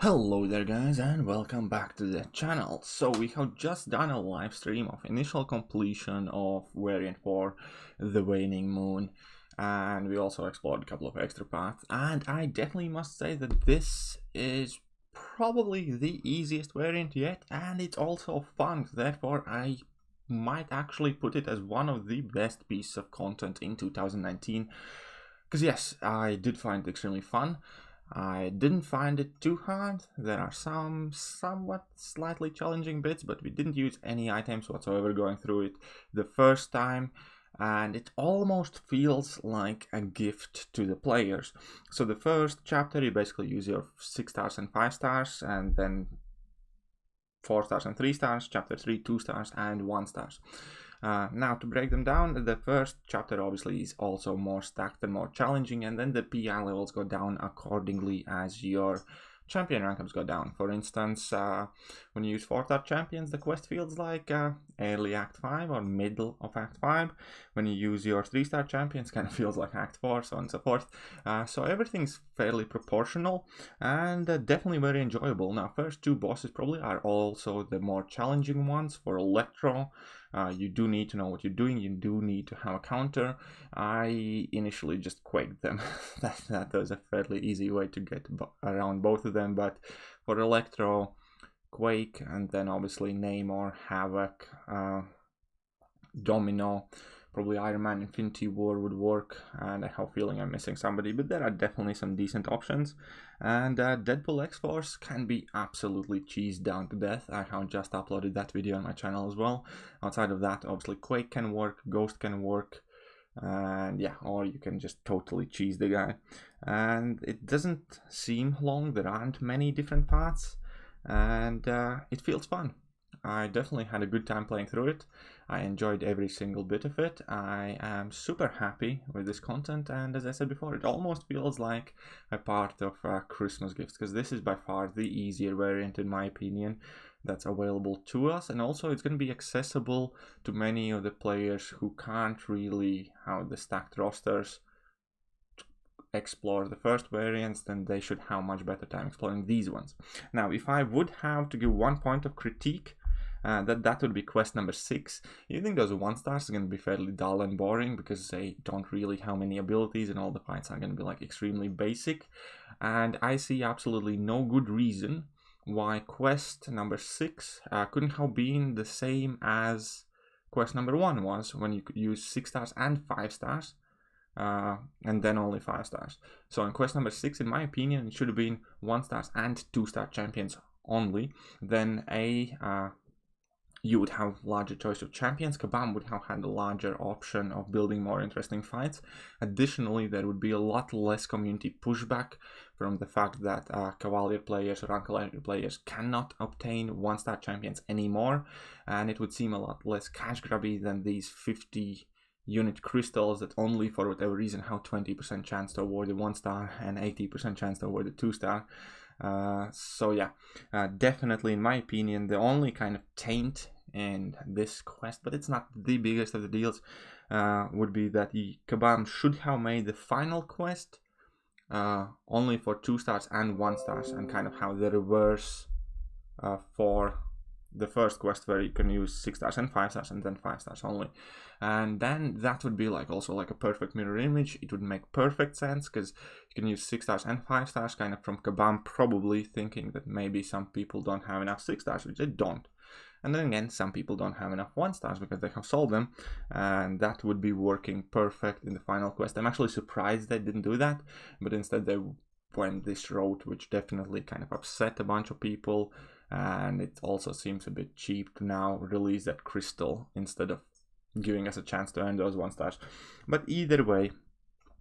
Hello there guys and welcome back to the channel. So we have just done a live stream of initial completion of variant 4, the waning moon, and we also explored a couple of extra paths, and I definitely must say that this is probably the easiest variant yet, and it's also fun. Therefore I might actually put it as one of the best pieces of content in 2019, because yes, I did find it extremely fun. I didn't find it too hard. There are some somewhat slightly challenging bits, but we didn't use any items whatsoever going through it the first time, and it almost feels like a gift to the players. So the first chapter you basically use your 6 stars and 5 stars, and then 4 stars and 3 stars, chapter 3 2 stars and 1 stars. Now to break them down, the first chapter obviously is also more stacked and more challenging, and then the PI levels go down accordingly as your champion ranks go down. For instance, when you use 4-star champions, the quest feels like early Act 5 or middle of Act 5. When you use your 3-star champions, kind of feels like Act 4, so on and so forth. So everything's fairly proportional and definitely very enjoyable. Now, first two bosses probably are also the more challenging ones. For Electro, you do need to know what you're doing, you do need to have a counter. I initially just quaked them. that was a fairly easy way to get around both of them, but for Electro, Quake, and then obviously Namor, Havoc, Domino, probably Iron Man Infinity War would work, and I have a feeling I'm missing somebody, but there are definitely some decent options. And Deadpool X-Force can be absolutely cheesed down to death. I have just uploaded that video on my channel as well. Outside of that, obviously Quake can work, Ghost can work, and yeah, or you can just totally cheese the guy. And it doesn't seem long, there aren't many different paths, and it feels fun. I definitely had a good time playing through it. I enjoyed every single bit of it. I am super happy with this content, and as I said before, it almost feels like a part of Christmas gifts, because this is by far the easier variant in my opinion that's available to us, and also it's going to be accessible to many of the players who can't really have the stacked rosters explore the first variants. Then they should have much better time exploring these ones. Now, if I would have to give one point of critique, that would be quest number 6. You think those 1 stars are going to be fairly dull and boring because they don't really have many abilities and all the fights are going to be like extremely basic, and I see absolutely no good reason why quest number 6 couldn't have been the same as quest number 1 was, when you could use 6 stars and 5 stars, and then only 5 stars. So in quest number 6, in my opinion, it should have been 1 stars and 2-star champions only. Then you would have larger choice of champions. Kabam would have had a larger option of building more interesting fights. Additionally, there would be a lot less community pushback from the fact that Cavalier players or Uncalarian players cannot obtain 1-star champions anymore, and it would seem a lot less cash grabby than these 50 unit crystals that only for whatever reason have 20% chance to award the 1-star and 80% chance to award the 2-star. So yeah, definitely in my opinion the only kind of taint in this quest, but it's not the biggest of the deals, would be that the Kabam should have made the final quest only for 2 stars and 1 stars, and kind of have the reverse for the first quest, where you can use 6 stars and 5 stars and then 5 stars only. And then that would be like also like a perfect mirror image. It would make perfect sense, because you can use 6 stars and 5 stars kind of from Kabam, probably thinking that maybe some people don't have enough 6 stars, which they don't. And then again, some people don't have enough 1 stars because they have sold them, and that would be working perfect in the final quest. I'm actually surprised they didn't do that, but instead they went this route, which definitely kind of upset a bunch of people. And it also seems a bit cheap to now release that crystal instead of giving us a chance to earn those 1 stars. But either way,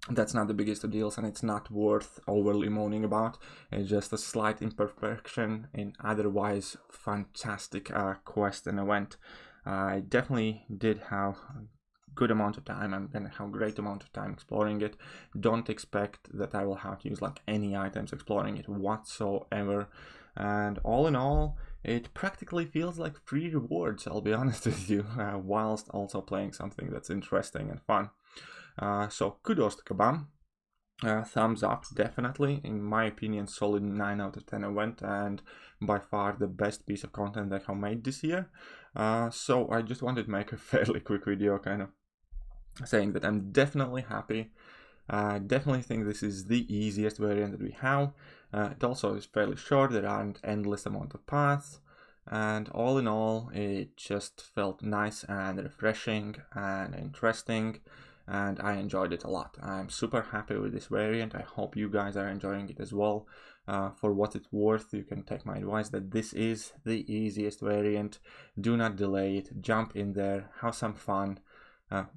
that's not the biggest of deals, and it's not worth overly moaning about. It's just a slight imperfection in otherwise fantastic quest and event. I definitely did have a good amount of time. I'm gonna have a great amount of time exploring it. Don't expect that I will have to use like any items exploring it whatsoever. And all in all, it practically feels like free rewards, I'll be honest with you, whilst also playing something that's interesting and fun. So kudos to Kabam. Thumbs up, definitely. In my opinion, solid 9 out of 10 event, and by far the best piece of content I have made this year. So I just wanted to make a fairly quick video kind of saying that I'm definitely happy. I definitely think this is the easiest variant that we have. It also is fairly short, there aren't endless amount of paths, and all in all it just felt nice and refreshing and interesting, and I enjoyed it a lot. I'm super happy with this variant. I hope you guys are enjoying it as well. For what it's worth, you can take my advice that this is the easiest variant. Do not delay it, jump in there, have some fun.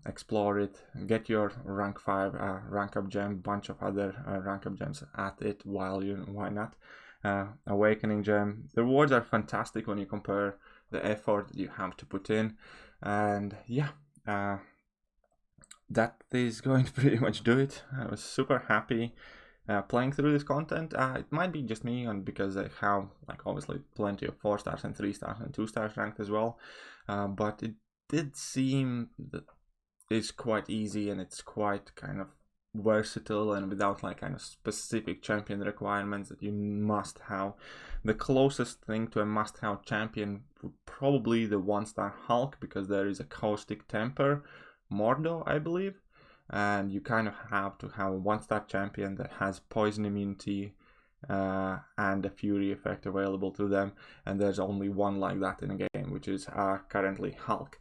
Explore it, get your rank 5 rank up gem, bunch of other rank up gems at it why not. Awakening gem, the rewards are fantastic when you compare the effort that you have to put in, and yeah, that is going to pretty much do it. I was super happy playing through this content. It might be just me, and because I have obviously plenty of 4 stars and 3 stars and 2 stars ranked as well, but it did seem that it's quite easy and it's quite kind of versatile and without kind of specific champion requirements that you must have. The closest thing to a must-have champion would probably the 1-star Hulk, because there is a caustic temper Mordo, I believe, and you kind of have to have a 1-star champion that has poison immunity and a fury effect available to them, and there's only one like that in the game, which is currently Hulk.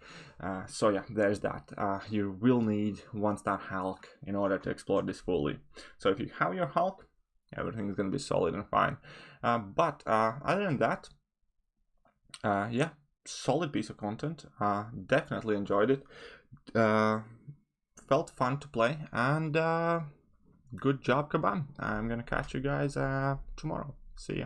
So yeah, there's that. You will need 1-star Hulk in order to explore this fully. So if you have your Hulk, everything's gonna be solid and fine. But other than that, yeah, solid piece of content. Definitely enjoyed it. Felt fun to play, and good job, Kaban. I'm gonna catch you guys tomorrow. See ya.